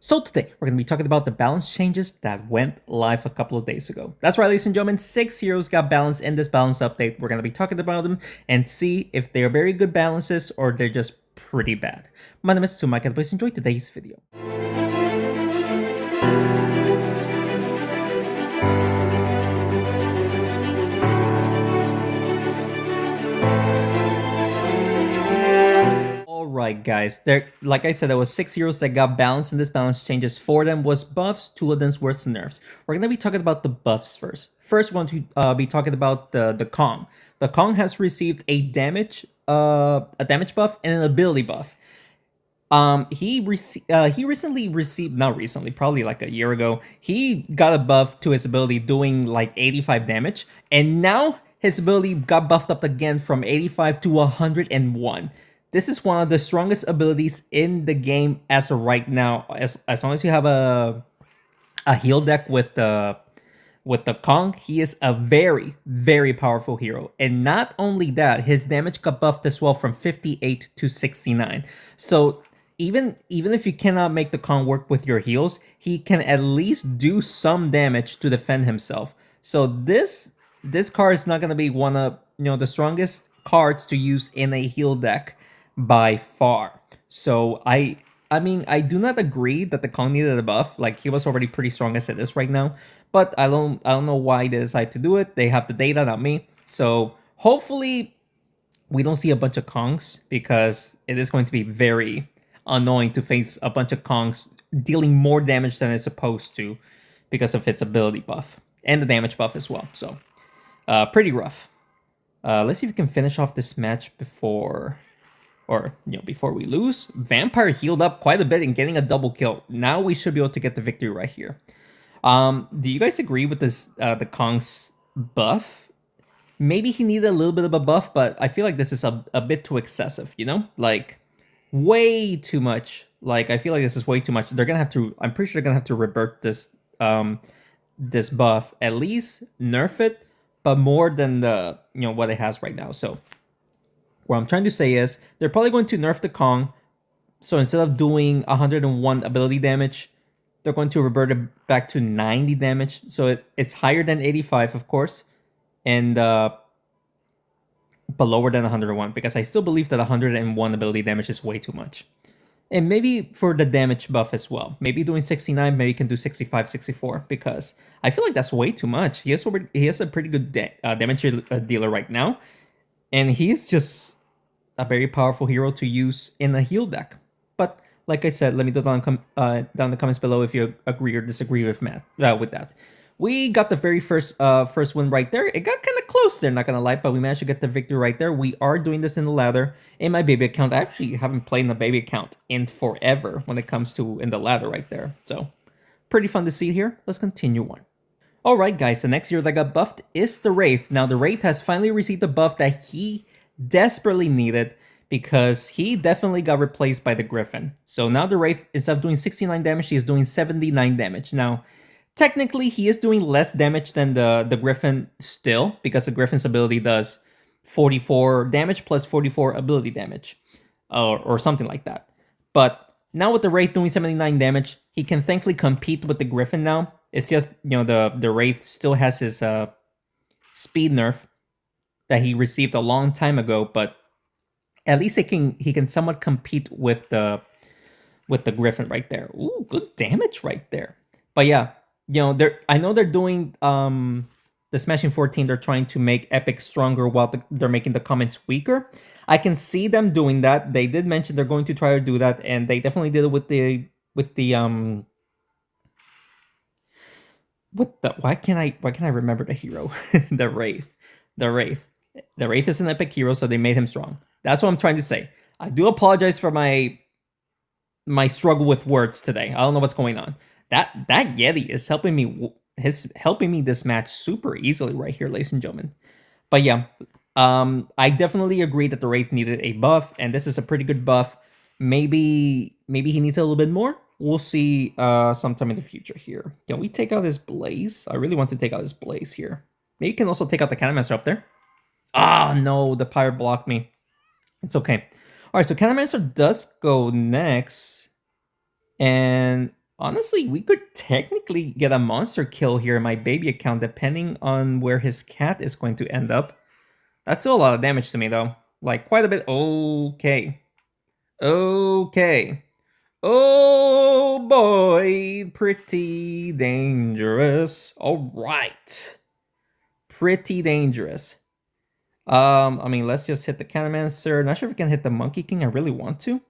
So today, we're going to be talking about the balance changes that went live a couple of days ago. That's right, ladies and gentlemen, 6 heroes got balanced in this balance update. We're going to be talking about them and see if they're very good balances or they're just pretty bad. My name is Mike, and please enjoy today's video. Alright guys, like I said, there was 6 heroes that got balanced in this balance changes. 4 of them was buffs, 2 of them was nerfs. We're going to be talking about the buffs first. First, we're going to be talking about the Kong. The Kong has received a damage buff and an ability buff. He recently received, not recently, probably like a year ago, he got a buff to his ability doing like 85 damage, and now his ability got buffed up again from 85 to 101. This is one of the strongest abilities in the game as of right now. As long as you have a heal deck with the Kong, he is a very, very powerful hero. And not only that, his damage got buffed as well from 58 to 69. So even if you cannot make the Kong work with your heals, he can at least do some damage to defend himself. So this card is not going to be one of the strongest cards to use in a heal deck by far. So I mean, I do not agree that the Kong needed a buff. Like, he was already pretty strong as it is right now. But I don't know why they decided to do it. They have the data, not me. So hopefully we don't see a bunch of Kongs, because it is going to be very annoying to face a bunch of Kongs dealing more damage than it's supposed to because of its ability buff and the damage buff as well. So pretty rough. Let's see if we can finish off this match before we lose. Vampire healed up quite a bit and getting a double kill. Now we should be able to get the victory right here. Do you guys agree with this, the Kong's buff? Maybe he needed a little bit of a buff, but I feel like this is a bit too excessive, Like, way too much. Like, I feel like this is way too much. They're gonna have to, I'm pretty sure they're gonna have to revert this, this buff. At least nerf it, but more than the, what it has right now. So what I'm trying to say is they're probably going to nerf the Kong. So instead of doing 101 ability damage, they're going to revert it back to 90 damage. So it's higher than 85, of course, and but lower than 101, because I still believe that 101 ability damage is way too much. And maybe for the damage buff as well. Maybe doing 69, maybe you can do 65, 64, because I feel like that's way too much. He has a pretty good damage dealer right now, and he is just a very powerful hero to use in a heal deck. But like I said, let me know down in the comments below if you agree or disagree with with that. We got the very first win right there. It got kind of close there, not gonna lie, but we managed to get the victory right there. We are doing this in the ladder. In my baby account, I actually haven't played in a baby account in forever when it comes to in the ladder right there. So pretty fun to see here. Let's continue on. Alright guys, the next hero that got buffed is the Wraith. Now the Wraith has finally received the buff that he desperately needed, because he definitely got replaced by the Griffin. So now the Wraith, instead of doing 69 damage, he is doing 79 damage. Now, technically, he is doing less damage than the Griffin still, because the Griffin's ability does 44 damage plus 44 ability damage, or something like that. But now with the Wraith doing 79 damage, he can thankfully compete with the Griffin now. It's just, the Wraith still has his speed nerf that he received a long time ago, but at least he can somewhat compete with the Griffin right there. Ooh, good damage right there. But yeah, I know they're doing the Smashing 14. They're trying to make Epic stronger while they're making the comments weaker. I can see them doing that. They did mention they're going to try to do that, and they definitely did it with the why can't I remember the hero? The Wraith. The Wraith is an epic hero, so they made him strong. That's what I'm trying to say. I do apologize for my struggle with words today. I don't know what's going on. That Yeti is helping me this match super easily right here, ladies and gentlemen. But yeah, I definitely agree that the Wraith needed a buff, and this is a pretty good buff. Maybe he needs a little bit more. We'll see sometime in the future here. Can we take out his Blaze? I really want to take out his Blaze here. Maybe you can also take out the Cannon Master up there. Ah, no, the Pyre blocked me. It's okay. All right, so Cannon Master does go next. And Honestly, we could technically get a monster kill here in my baby account, depending on where his cat is going to end up. That's still a lot of damage to me, though. Like, quite a bit. Okay. Okay. Oh boy, pretty dangerous. All right. Pretty dangerous. I mean, let's just hit the Cannomancer. Not sure if we can hit the Monkey King. I really want to.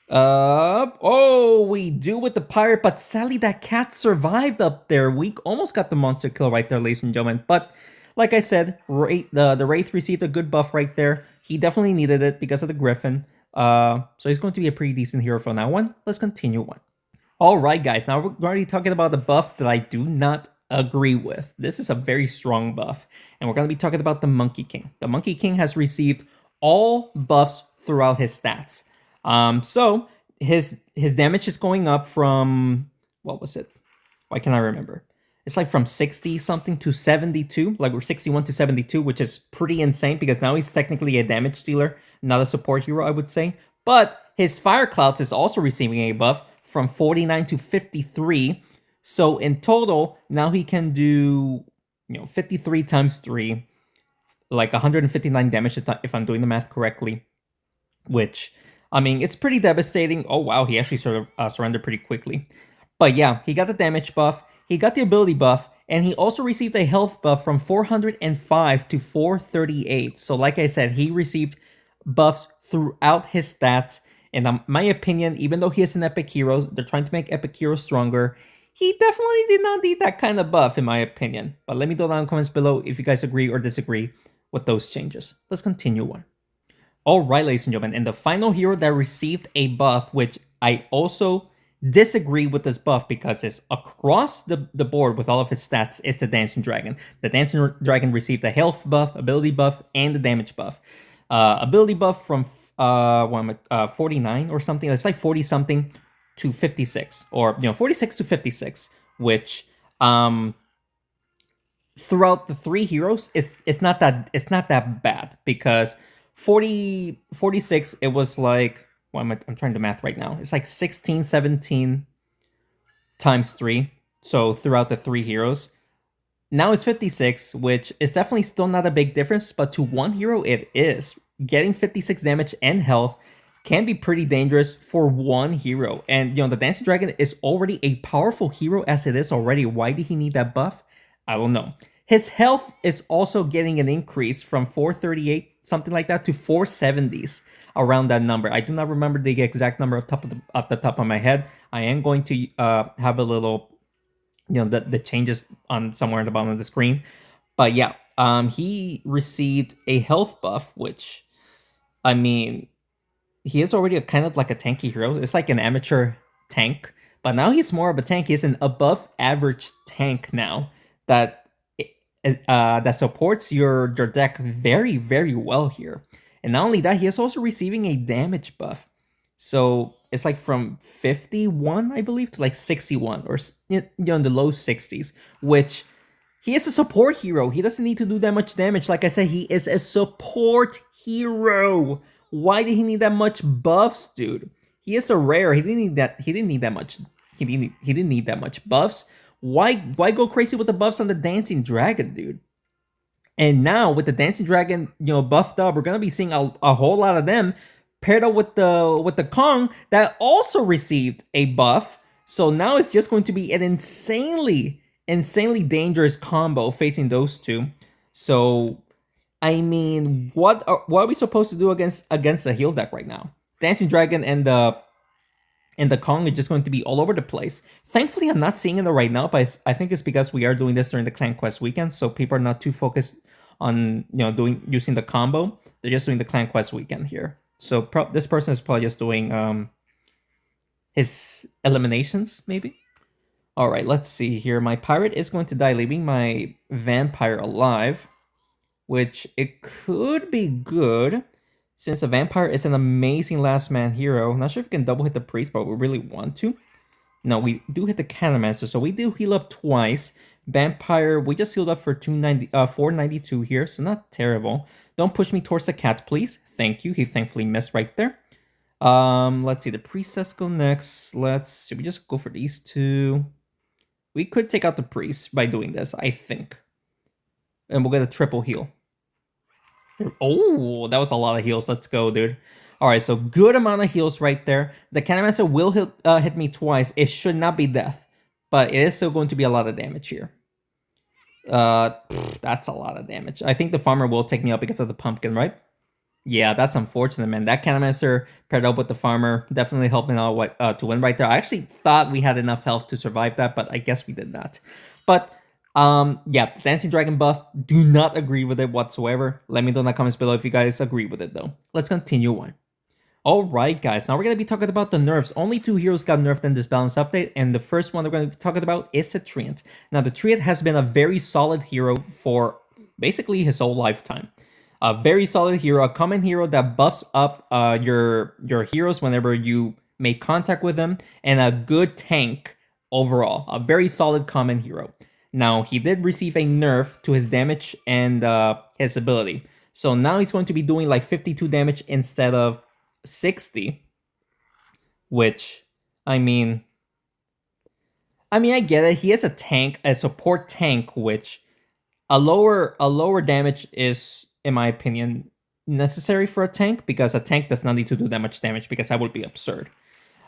Oh, we do with the pirate, but sadly that cat survived up there. We almost got the monster kill right there, ladies and gentlemen. But like I said, the Wraith received a good buff right there. He definitely needed it because of the Griffin. So he's going to be a pretty decent hero from now on. Let's continue on. All right, guys. Now we're already talking about the buff that I do not agree with. This is a very strong buff, and we're going to be talking about the Monkey King. The Monkey King has received all buffs throughout his stats. So his damage is going up from, what was it? Why can't I remember? It's like from 60 something to 72, like we're 61 to 72, which is pretty insane because now he's technically a damage dealer, not a support hero, I would say. But his Fire Clouds is also receiving a buff from 49 to 53. So in total, now he can do, 53 times 3, like 159 damage if I'm doing the math correctly, which, I mean, it's pretty devastating. Oh, wow, he actually sort of surrendered pretty quickly. But yeah, he got the damage buff, he got the ability buff, and he also received a health buff from 405 to 438. So like I said, he received buffs throughout his stats. And in my opinion, even though he is an epic hero, they're trying to make epic heroes stronger. He definitely did not need that kind of buff, in my opinion. But let me know down in the comments below if you guys agree or disagree with those changes. Let's continue on. Alright, ladies and gentlemen, and the final hero that received a buff, which I also disagree with this buff because it's across the board with all of his stats, is the Dancing Dragon. The Dancing Dragon received a health buff, ability buff, and the damage buff. Ability buff from 49 or something, it's like 40 something to 56, or 46 to 56, which throughout the three heroes it's not that bad because 46 it was like, I'm trying to math right now, it's like 16 17 times 3, so throughout the three heroes. Now it's 56, which is definitely still not a big difference, but to one hero it is. Getting 56 damage and health can be pretty dangerous for one hero. And the Dancing Dragon is already a powerful hero as it is already. Why did he need that buff? I don't know. His health is also getting an increase from 438, something like that, to 470s, around that number. I do not remember the exact number off the top of my head. I am going to have a little, the changes on somewhere at the bottom of the screen. But yeah, he received a health buff, which, I mean, he is already kind of like a tanky hero. It's like an amateur tank, but now he's more of a tank. He's an above average tank now that that supports your deck very, very well here. And not only that, he is also receiving a damage buff. So it's like from 51, I believe, to like 61, or in the low 60s, which, he is a support hero. He doesn't need to do that much damage. Like I said, he is a support hero. Why did he need that much buffs, dude? He is a rare. He didn't need that. He didn't need that much. He didn't need that much buffs. Why go crazy with the buffs on the Dancing Dragon, dude? And now with the Dancing Dragon, buffed up, we're gonna be seeing a whole lot of them paired up with the Kong that also received a buff. So now it's just going to be an insanely dangerous combo facing those two. So I mean, what are we supposed to do against a heal deck right now? Dancing Dragon and the Kong are just going to be all over the place. Thankfully, I'm not seeing it right now, but I think it's because we are doing this during the Clan Quest weekend, so people are not too focused on using the combo. They're just doing the Clan Quest weekend here. So this person is probably just doing his eliminations, maybe. All right, let's see here. My pirate is going to die, leaving my vampire alive, which it could be good since a vampire is an amazing last man hero. Not sure if we can double hit the priest, but we really want to. No, we do hit the Cannomancer, so we do heal up twice. Vampire, we just healed up for 492 here, so not terrible. Don't push me towards the cat, please. Thank you. He thankfully missed right there. Let's see. The priestess go next. Should we just go for these two? We could take out the priest by doing this, I think. And we'll get a triple heal. Oh, that was a lot of heals. Let's go, dude. All right, so good amount of heals right there. The Cannomancer will hit me twice. It should not be death, but it is still going to be a lot of damage here. That's a lot of damage. I think the farmer will take me out because of the pumpkin, right? Yeah, that's unfortunate, man. That Cannomancer paired up with the farmer definitely helped me out to win right there. I actually thought we had enough health to survive that, but I guess we did not. But yeah, Dancing Dragon buff, do not agree with it whatsoever. Let me know in the comments below if you guys agree with it though. Let's continue on. Alright guys, now we're going to be talking about the nerfs. Only 2 heroes got nerfed in this balance update, and the first one we're going to be talking about is the Treant. Now the Treant has been a very solid hero for basically his whole lifetime. A very solid hero, a common hero that buffs up your heroes whenever you make contact with them, and a good tank overall. A very solid common hero. Now, he did receive a nerf to his damage and his ability. So now he's going to be doing like 52 damage instead of 60, which I get it. He is a tank, a support tank, which a lower damage is, in my opinion, necessary for a tank, because a tank does not need to do that much damage, because that would be absurd.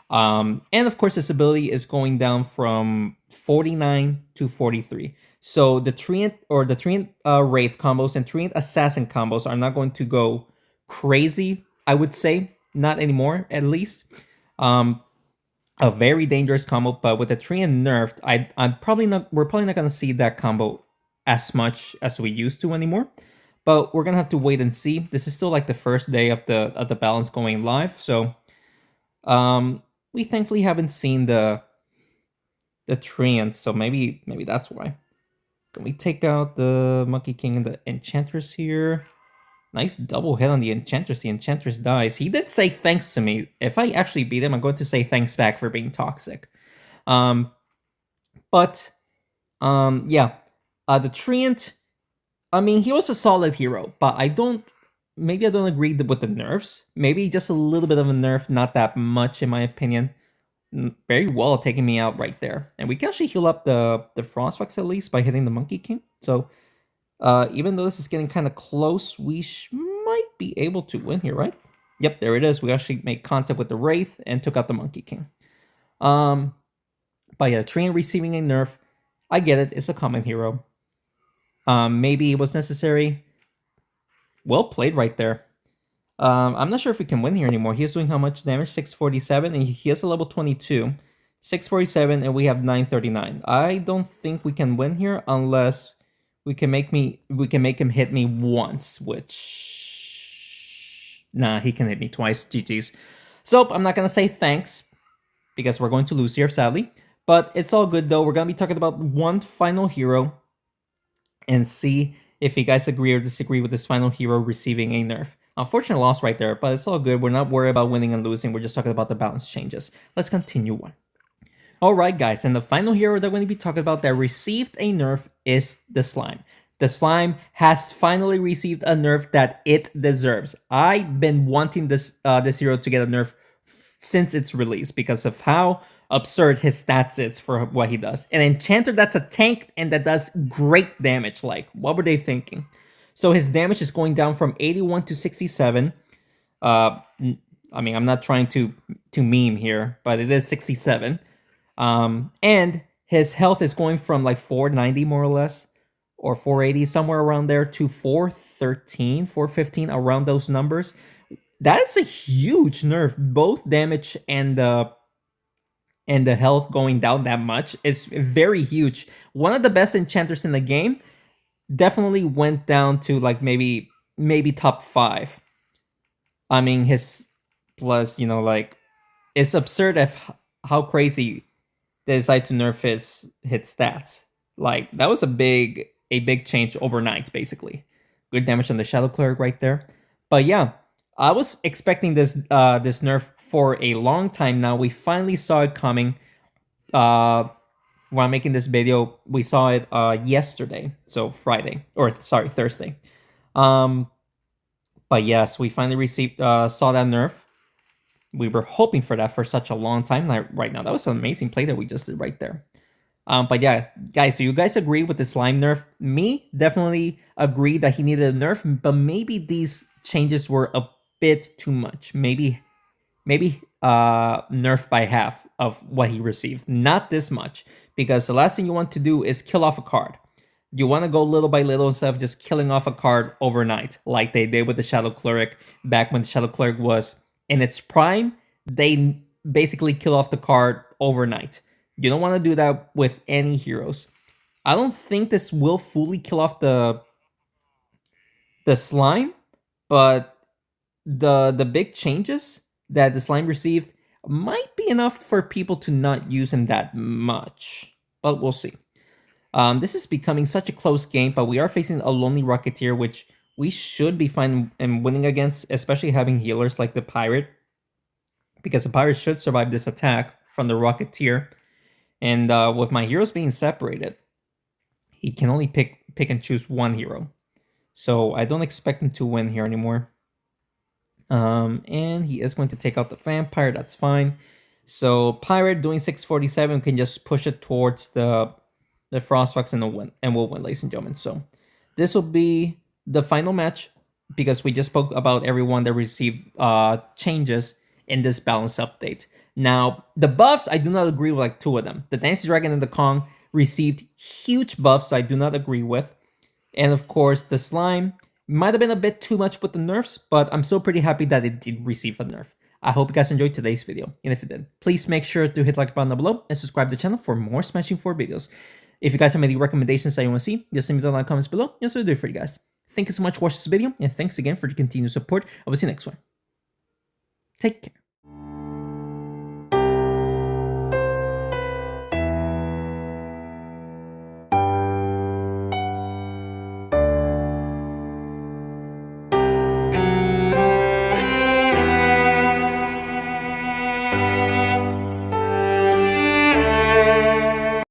And of course, his ability is going down from 49 to 43. So the Treant Wraith combos and Treant Assassin combos are not going to go crazy, I would say. Not anymore, at least. A very dangerous combo, but with the Treant nerfed, we're probably not gonna see that combo as much as we used to anymore. But we're gonna have to wait and see. This is still like the first day of the balance going live, so we thankfully haven't seen the Treant, so maybe that's why. Can we take out the Monkey King and the Enchantress here? Nice double hit on the Enchantress. The Enchantress dies. He did say thanks to me. If I actually beat him, I'm going to say thanks back for being toxic. Yeah. The Treant, he was a solid hero, but maybe I don't agree with the nerfs. Maybe just a little bit of a nerf, not that much in my opinion. Very well taking me out right there. And we can actually heal up the Frostfox at least by hitting the Monkey King. So even though this is getting kind of close, we might be able to win here, right? Yep, there it is. We actually made contact with the Wraith and took out the Monkey King. But yeah, Treant receiving a nerf, I get it. It's a common hero. Maybe it was necessary. Well played right there. I'm not sure if we can win here anymore. He is doing how much damage? 647, and he has a level 22. 647, and we have 939. I don't think we can win here unless we can make him hit me once, which... Nah, he can hit me twice. GG's. So, I'm not going to say thanks, because we're going to lose here, sadly. But it's all good, though. We're going to be talking about one final hero and see if you guys agree or disagree with this final hero receiving a nerf. Unfortunate loss right there, but it's all good. We're not worried about winning and losing. We're just talking about the balance changes. Let's continue on. Alright guys, and the final hero that we're going to be talking about that received a nerf is the Slime. The Slime has finally received a nerf that it deserves. I've been wanting this hero to get a nerf since its release because of how absurd his stats is for what he does. An Enchanter that's a tank and that does great damage. Like, what were they thinking? So his damage is going down from 81 to 67. I'm not trying to meme here, but it is 67. And his health is going from like 490 more or less, or 480, somewhere around there, to 413, 415, around those numbers. That is a huge nerf. Both damage and the health going down that much is very huge. One of the best enchanters in the game definitely went down to like maybe top 5. His plus, it's absurd how crazy they decided to nerf his hit stats. Like, that was a big change overnight, basically. Good damage on the Shadow Cleric right there. But yeah, I was expecting this nerf for a long time now. We finally saw it coming. While making this video, we saw it yesterday, so Thursday. But yes, we finally saw that nerf. We were hoping for that for such a long time. Like right now, that was an amazing play that we just did right there. But yeah, guys, so you guys agree with the slime nerf? Me definitely agree that he needed a nerf, but maybe these changes were a bit too much. Maybe nerf by half of what he received. Not this much, because the last thing you want to do is kill off a card. You want to go little by little instead of just killing off a card overnight, like they did with the Shadow Cleric back when the Shadow Cleric was in its prime. They basically kill off the card overnight. You don't want to do that with any heroes. I don't think this will fully kill off the slime, but the big changes that the slime received might be enough for people to not use him that much. But we'll see. This is becoming such a close game, but we are facing a Lonely Rocketeer, which we should be fine in winning against, especially having healers like the Pirate, because the Pirate should survive this attack from the Rocketeer. And with my heroes being separated, he can only pick and choose one hero. So I don't expect him to win here anymore. And he is going to take out the Vampire, that's fine. So Pirate doing 647 can just push it towards the Frostfox and we'll win, ladies and gentlemen. So this will be the final match because we just spoke about everyone that received changes in this balance update. Now, the buffs, I do not agree with like two of them. The Dancing Dragon and the Kong received huge buffs I do not agree with. And of course, the Slime might have been a bit too much with the nerfs, but I'm still pretty happy that it did receive a nerf. I hope you guys enjoyed today's video, and if you did, please make sure to hit the like button down below and subscribe to the channel for more Smashing 4 videos. If you guys have any recommendations that you want to see, just leave them in the comments below, and so do it for you guys. Thank you so much for watching this video, and thanks again for the continued support. I will see you next one. Take care.